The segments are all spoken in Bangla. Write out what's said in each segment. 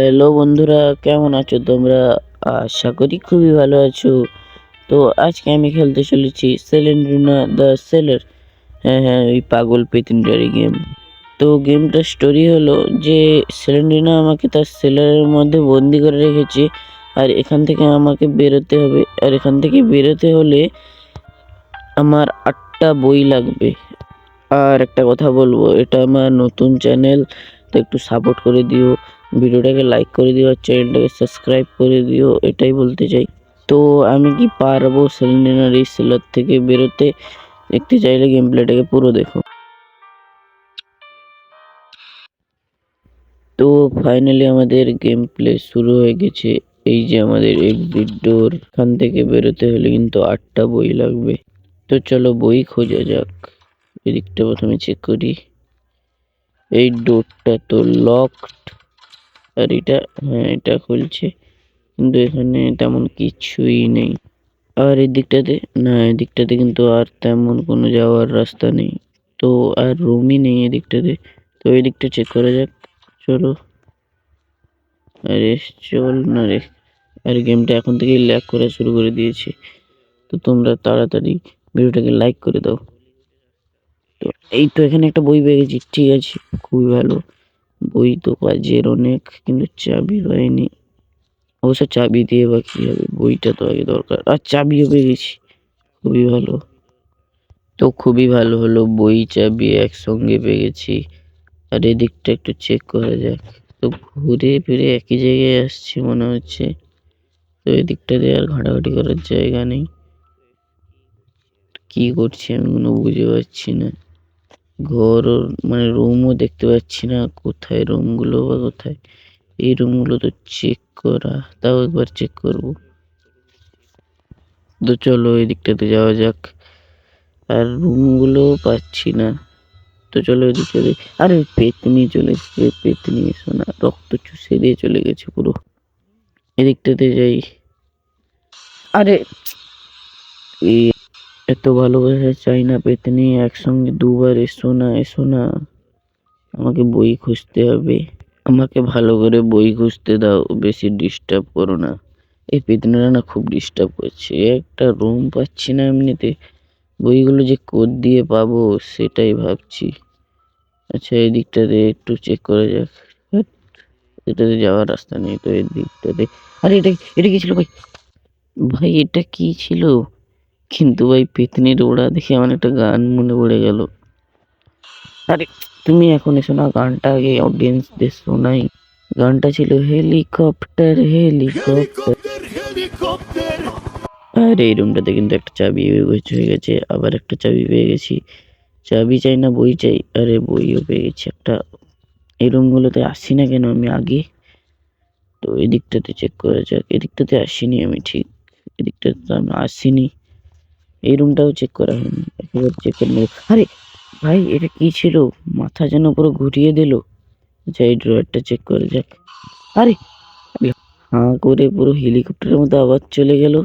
হ্যালো বন্ধুরা, কেমন আছো তোমরা? আশা করি খুবই ভালো আছো। তো আজকে আমি খেলতে চলেছি সেলেন্ড্রিনা দ্য সেলার। হ্যাঁ, ওই পাগল পেতিনটারি গেম। তো গেমটার স্টোরি হলো যে সেলেন্ড্রিনা আমাকে তার সেলারের মধ্যে বন্দি করে রেখেছে, আর এখান থেকে আমাকে বেরোতে হবে। আর এখান থেকে বেরোতে হলে আমার 8টা বই লাগবে। আর একটা কথা বলবো, এটা আমার নতুন চ্যানেল, তো একটু সাপোর্ট করে দিও, ভিডিওটাকে লাইক করে দিও আর চ্যানেলটাকে সাবস্ক্রাইব করে দিও, এটাই বলতে চাই। তো আমি কি পারবো সেলেন্ডিনার এই সেলার থেকে বেরোতে? দেখতে চাইলে গেম প্লেটাকে পুরো দেখো। তো ফাইনালি আমাদের গেম প্লে শুরু হয়ে গেছে। এই যে আমাদের এক্সিট ডোর, এখান থেকে বেরোতে হলে কিন্তু 8টা বই লাগবে। তো চলো বই খোঁজা যাক। এদিকটা প্রথমে চেক করি। এই ডোরটা তো লকড, আর এটা, হ্যাঁ এটা খুলছে, কিন্তু এখানে তেমন কিছুই নেই। আর এদিকটাতে, না এদিকটাতে কিন্তু আর তেমন কোনো যাওয়ার রাস্তা নেই। তো আর রুমই নেই এদিকটাতে। তো এদিকটা চেক করা যাক, চলো। আরে চল না রে, আর গেমটা এখন থেকেই ল্যাগ করা শুরু করে দিয়েছে। তো তোমরা তাড়াতাড়ি ভিডিওটাকে লাইক করে দাও। তো এই তো এখানে একটা বই পেয়ে গেছি, ঠিক আছে, খুবই ভালো। বই তো কাজের অনেক, কিন্তু চাবি পাইনি। অবশ্য চাবি দিয়ে বা কি হবে, বইটা তো আগে দরকার। আর চাবিও পেয়ে গেছি, খুবই ভালো। তো খুবই ভালো হলো, বই চাবি একসঙ্গে পেয়ে গেছি। আর এদিকটা একটু চেক করা যাক। তো ঘুরে ফিরে একই জায়গায় আসছি মনে হচ্ছে। তো এদিকটাতে আর ঘাটাঘাটি করার জায়গা নেই। কি করছি আমি কোনো বুঝে পাচ্ছি না। ঘর মানে রুমও দেখতে পাচ্ছি না, কোথায় রুমগুলো বা কোথায়। এই রুমগুলো তো চেক করা, তাও একবার চেক করবো। তো চলো এই দিকটাতে যাওয়া যাক। আর রুমগুলো পাচ্ছি না। তো চলো এদিকটাতে, আরে পেতনি চলে এসছে, পেতনি এসো না, রক্ত চুষে দিয়ে চলে গেছে পুরো। এদিকটাতে যাই। আরে এত ভালোবাসা চাই না পেতনি, একসঙ্গে দুবার এসো না, এসো না। আমাকে বই খুঁজতে হবে, আমাকে ভালো করে বই খুঁজতে দাও, বেশি ডিস্টার্ব করো না। এই পেতনিরা না খুব ডিস্টার্ব করছে। একটা রুম পাচ্ছি না এমনিতে, বইগুলো যে কোড দিয়ে পাবো সেটাই ভাবছি। আচ্ছা এই দিকটাতে একটু চেক করা যাক। হ্যাট, এটাতে যাওয়ার রাস্তা নেই তো এই দিকটাতে। আরে এটা, এটা কি ছিল ভাই? ভাই এটা কি ছিল? কিন্তু ভাই পেতনির ওড়া দেখে আমার একটা গান মনে পড়ে গেল। আরে তুমি এখন এসো না, গানটা আগে অডিয়েন্সদের শোনাই। গানটা ছিল হেলিকপ্টার হেলিকপ্টার। আর এই রুমটাতে কিন্তু একটা চাবি হয়ে গেছে, আবার একটা চাবি পেয়ে গেছি। চাবি চাই না বই চাই, আরে বইও পেয়ে গেছি একটা। এই রুমগুলোতে আসছি না কেন আমি আগে? তো এদিকটাতে চেক করা যাক। এদিকটাতে আসিনি আমি, ঠিক এদিকটাতে তো আমি আসিনি। এই রুমটাও চেক করা হয়নি, একবার চেক করে নেব। আরে ভাই এটা কি ছিল? মাথা যেন পুরো ঘুরিয়ে দিল। আচ্ছা এই ড্রয়ারটা চেক করা যাক। আরে আরে, হাঁ করে পুরো হেলিকপ্টারের মতো আবার চলে গেল।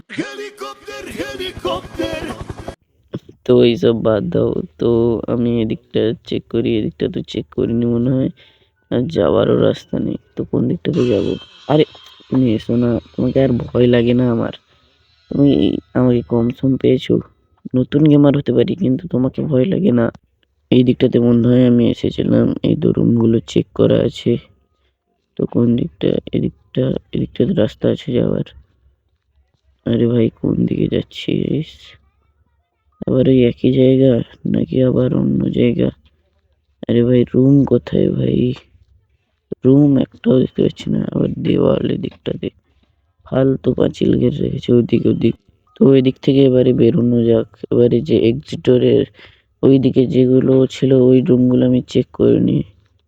তো এইসব বাদ দাও। তো আমি এদিকটা চেক করি, এদিকটা তো চেক করিনি মনে হয়। আর যাওয়ারও রাস্তা নেই, তো কোন দিকটাতে যাব? আরে তুমি এসো না, তোমাকে আর ভয় লাগে না আমার? তুমি আমাকে কম সম পেয়েছো, নতুন গেমার হতে পারি কিন্তু তোমাকে ভয় লাগে না। এই দিকটাতে মনে হয় আমি এসেছিলাম, এই তো রুমগুলো চেক করা আছে। তো কোন দিকটা? এদিকটা, এদিকটাতে রাস্তা আছে যাওয়ার। আরে ভাই কোন দিকে যাচ্ছিস? আবার ওই একই জায়গা নাকি আবার অন্য জায়গা? আরে ভাই রুম কোথায় ভাই? রুম একটাও দেখতে পাচ্ছি না। আবার দেওয়ালের দিকটাতে ফালতু পাঁচিল ঘিরে রেখেছে ওদিক ওদিক। তো ওই দিক থেকে এবারে বেরোনো যাক। এবারে যে এক্সিটরের ওইদিকে যেগুলো ছিল ওই রুমগুলো আমি চেক করিনি।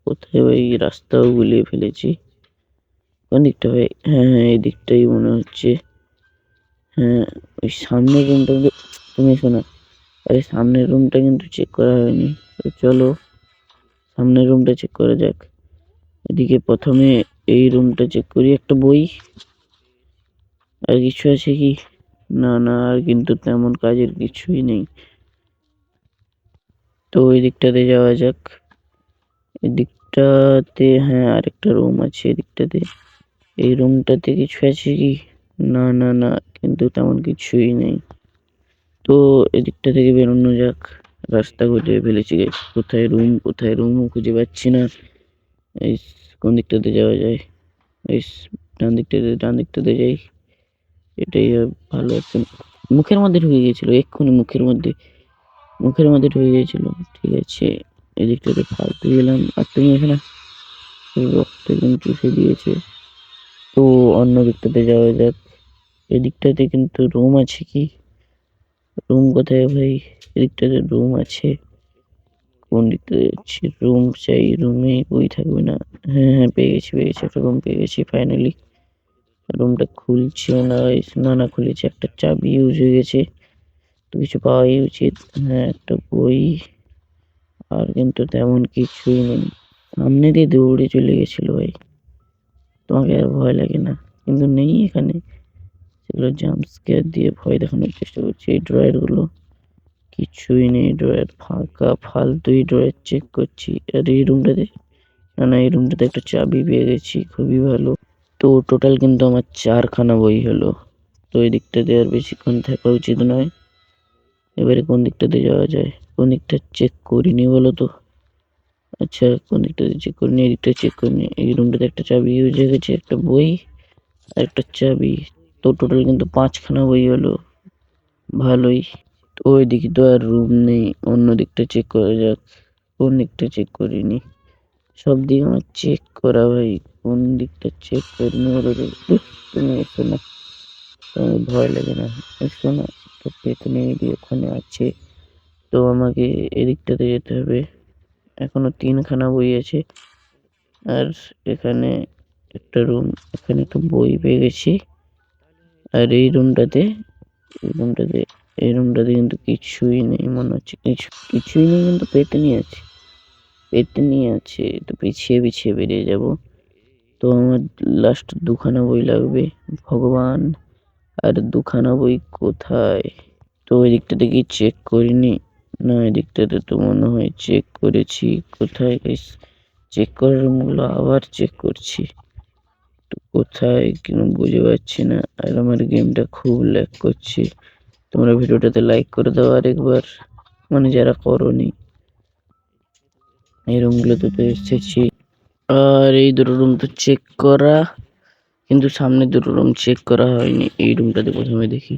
কোথায় ওই রাস্তাও গুলিয়ে ফেলেছি। কোন দিকটা ভাই? হ্যাঁ এই দিকটাই মনে হচ্ছে। হ্যাঁ ওই সামনের রুমটা কিন্তু, তুমি শোনা, আরে সামনের রুমটা কিন্তু চেক করা হয়নি। তো চলো সামনের রুমটা চেক করা যাক। এদিকে প্রথমে এই রুমটা চেক করি। একটা বই, আর কিছু আছে কি? না না, আর কিন্তু তেমন কাজের কিছুই নেই। তো ওই দিকটাতে যাওয়া যাক। এদিকটাতে হ্যাঁ আরেকটা রুম আছে এদিকটাতে। এই রুমটাতে কিছু আছে কি? না না না, কিন্তু তেমন কিছুই নেই। তো এদিকটা থেকে বেরোনো যাক। রাস্তা খুঁজে ফেলেছি guys। কোথায় রুম, কোথায় রুম খুঁজে পাচ্ছি না। এই কোন দিকটাতে যাওয়া যায়? এই ডান দিকটাতে যাই। এটাই ভালো একটা। মুখের মধ্যে ঢুকে গিয়েছিল এক্ষুনি, মুখের মধ্যে ঢুকে গিয়েছিল। ঠিক আছে, এদিকটাতে ফালতু গেলাম। আর তুমি এখানে রক্ত একদম চুষে দিয়েছে। তো অন্য দিকটাতে যাওয়া যাক। এদিকটাতে কিন্তু রুম আছে কি? রুম কোথায় ভাই? এদিকটাতে রুম আছে। কোন দিকটাতে যাচ্ছি? রুম চাই, রুমে বই থাকবে না। হ্যাঁ হ্যাঁ, পেয়ে গেছি একটা রুম পেয়ে গেছি ফাইনালি। রুমটা খুলছে না guys। না না, খুলেছে। একটা চাবি ইউজ হয়ে গেছে, তো কিছু পাওয়াই উচিত। হ্যাঁ, একটা বই। আর কিন্তু তেমন কিছুই নেই। সামনে দিয়ে দৌড়ে চলে গেছিল ভাই। তোমাকে আর ভয় লাগে না? কিন্তু নেই এখানে। সেগুলো জাম্প স্কেয়ার দিয়ে ভয় দেখানোর চেষ্টা করছে। এই ড্রয়ার গুলো কিছুই নেই, ড্রয়ার ফাঁকা, ফালতুই ড্রয়ার চেক করছি। আর এই রুমটাতে, না না, এই রুমটাতে একটা চাবি পেয়ে গেছি, খুবই ভালো। তো টোটাল কিন্তু আমার 4খানা বই হলো। তো এই দিকটাতে আর বেশিক্ষণ থাকা উচিত নয়। এবারে কোন দিকটাতে যাওয়া যায়? কোন দিকটা চেক করিনি বলো তো? আচ্ছা, কোন দিকটাতে চেক করিনি? এই দিকটা চেক করিনি। এই রুমটাতে একটা চাবি ইউজ হয়ে গেছে, একটা বই আর একটা চাবি। তো টোটাল কিন্তু 5খানা বই হলো, ভালোই। তো ওইদিকে তো আর রুম নেই, অন্য দিকটা চেক করা যাক। কোন দিকটা চেক করিনি? সব দিক আমার চেক করা ভাই। কোন দিকটা চেক করিনি বলো তো? তুমি এসো না, তোমার ভয় লাগে না? এসো না। তো পেতনি ওখানে আছে। তো আমাকে এদিকটাতে যেতে হবে। এখনো 3খানা বই আছে। আর এখানে একটা রুম, এখানে একটা বই পেয়ে গেছি। আর এই রুমটাতে এই রুমটাতে কিন্তু কিছুই নেই মনে হচ্ছে। কিছুই নেই, কিন্তু পেতে নিয়ে আছে। তো পিছিয়ে পিছিয়ে বেরিয়ে যাব। তো আমার লাস্ট 2খানা বই লাগবে। ভগবান, আর 2খানা বই কোথায়? তো ওই দিকটাতে কি চেক করিনি? না, এদিকটাতে তো মনে হয় চেক করেছি। কোথায় গাইস? চেক করার রুমগুলো আবার চেক করছি। তো কোথায় কেন বুঝে পাচ্ছি না। আর আমার গেমটা খুব ল্যাগ করছে। তোমরা ভিডিওটাতে লাইক করে দাও আরেকবার, মানে যারা করোনি। এই রুমগুলোতে তো এসেছি। আর এই দুটো রুম তো চেক করা, কিন্তু সামনে দুটো রুম চেক করা হয়নি। এই রুমটাতে প্রথমে দেখি।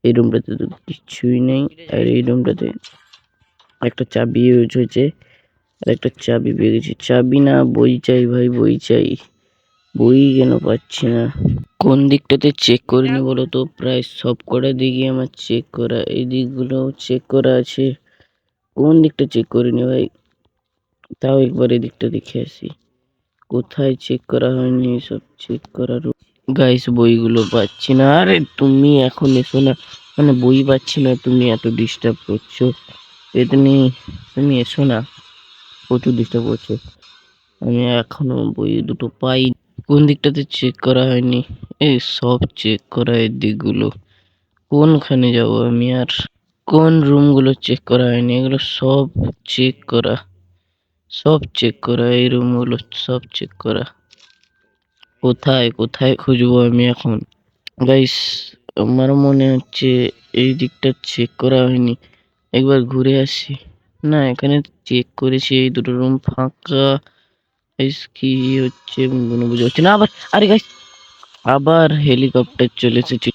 এই রুমটাতে তো কিছুই নেই। আর এই রুমটাতে একটা চাবি ইউজ হয়েছে, আর একটা চাবি পেয়ে গেছি। চাবি না, বই চাই ভাই, বই চাই। বই কেন পাচ্ছি না? কোন দিকটাতে চেক করিনি বলো তো? প্রায় সব কটা দিকই আমার চেক করা। এই দিকগুলো চেক করা আছে। কোন দিকটা চেক করিনি ভাই? তাও একবার এই দিকটা দেখে আসি। কোথায় চেক করা হয়নি? সব চেক করার। গাইস, বইগুলো পাচ্ছি না। আরে তুমি এখন এসো না, মানে বই পাচ্ছি না, তুমি এত ডিস্টার্ব করছো। এমনি তুমি এসো না, প্রচুর ডিস্টার্ব করছো। আমি এখনো বই দুটো পাই। কোন দিকটাতে চেক করা হয়নি? এই সব চেক করা এই দিকগুলো। কোনখানে যাব আমি আর? কোন রুমগুলো চেক করা হয়নি? এগুলো সব চেক করা, সব চেক করা। এই রুমগুলো সব চেক করা। কোথায় কোথায় খুঁজবো আমি এখন? গাইস, আমার মনে হচ্ছে এই দিকটা চেক করা হয়নি। একবার ঘুরে আসি। না, এখানে চেক করেছি, এই দুটো রুম ফাঁকা। গাইস, কি হচ্ছে কোনো বুঝে হচ্ছে না। আবার, আরে গাইস, আবার হেলিকপ্টার চলে এসেছে।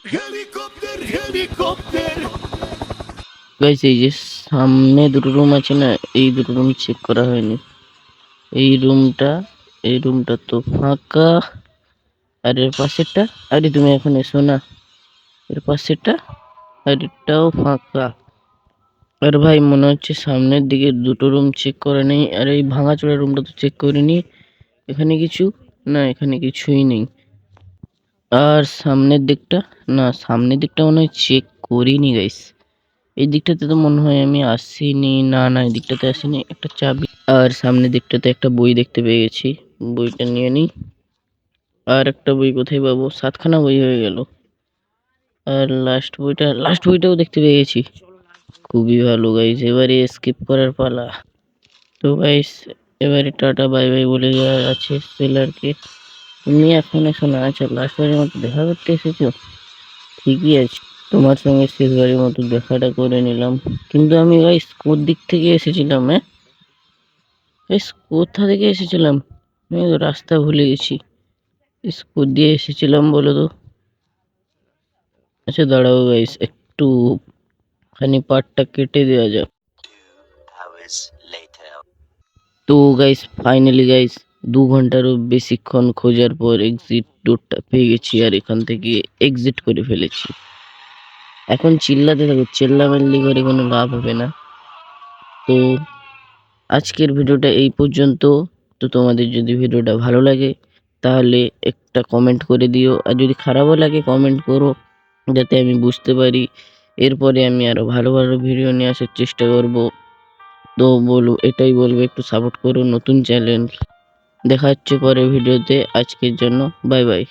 গাইস, এই যে সামনে দুটো রুম আছে না, এই দুটো রুম চেক করা হয়নি। এই রুমটা, এই রুমটা তো ফাঁকা। আর এর পাশেরটা, আরে তুমি এখন এসো না। এর পাশেরটা, আর এটাও ফাঁকা। আর ভাই, মনে হচ্ছে সামনের দিকে দুটো রুম চেক করা নেই। আর এই ভাঙাচোরা রুমটা তো চেক করিনি। এখানে কিছু, না এখানে কিছুই নেই। আর সামনের দিকটা, না সামনের দিকটা মনে হয় চেক করিনি গাইস। এই দিকটাতে তো মনে হয় আমি আসিনি। না না, এই দিকটাতে আসিনি। একটা চাবি, আর সামনের দিকটাতে একটা বই দেখতে পেয়ে গেছি। বইটা নিয়ে নিই। আর একটা বই কোথায় পাবো? 7খানা বই হয়ে গেল। আর লাস্ট বইটাও দেখতে পেয়ে গেছি। খুবই ভালো গাইস, এবারে স্কিপ করার পালা। তো গাইস, এবারে টাটা বাই বাই বলে যাওয়ার আছে সেলারকে। তুমি এখন এসো না, আচ্ছা লাস্টবারের মতো দেখা করতে এসেছো, ঠিকই আছে। তোমার সঙ্গে শেষবারের মতো দেখাটা করে নিলাম। কিন্তু আমি গাইস কোন দিক থেকে এসেছিলাম? গাইস কোথা থেকে এসেছিলাম? আমি তো রাস্তা ভুলে গেছি। কোথা দিয়ে এসেছিলাম বলো তো? আচ্ছা দাঁড়াও গাইস, একটু খানি পার্টটা কেটে দেওয়া যাক। তো গাইস ফাইনালি গাইস 2 ঘন্টারও বেশিক্ষণ খোঁজার পর এক্সিট ডোরটা পেয়ে গেছি, আর এখান থেকে এক্সিট করে ফেলেছি। এখন চিল্লাতে থাকো, চিল্লামিল্লি করে কোনো লাভ হবে না। তো আজকের ভিডিওটা এই পর্যন্ত। তো তোমাদের যদি ভিডিওটা ভালো লাগে তাহলে একটা কমেন্ট করে দিও, আর যদি খারাপও লাগে কমেন্ট করো, যাতে আমি বুঝতে পারি। এরপরে আমি আরো ভালো ভালো ভিডিও নিয়ে আসার চেষ্টা করব। তো এটাই বলবো, একটু সাপোর্ট করো, নতুন চ্যানেল। দেখা হচ্ছে পরের ভিডিওতে। আজকের জন্য বাই বাই।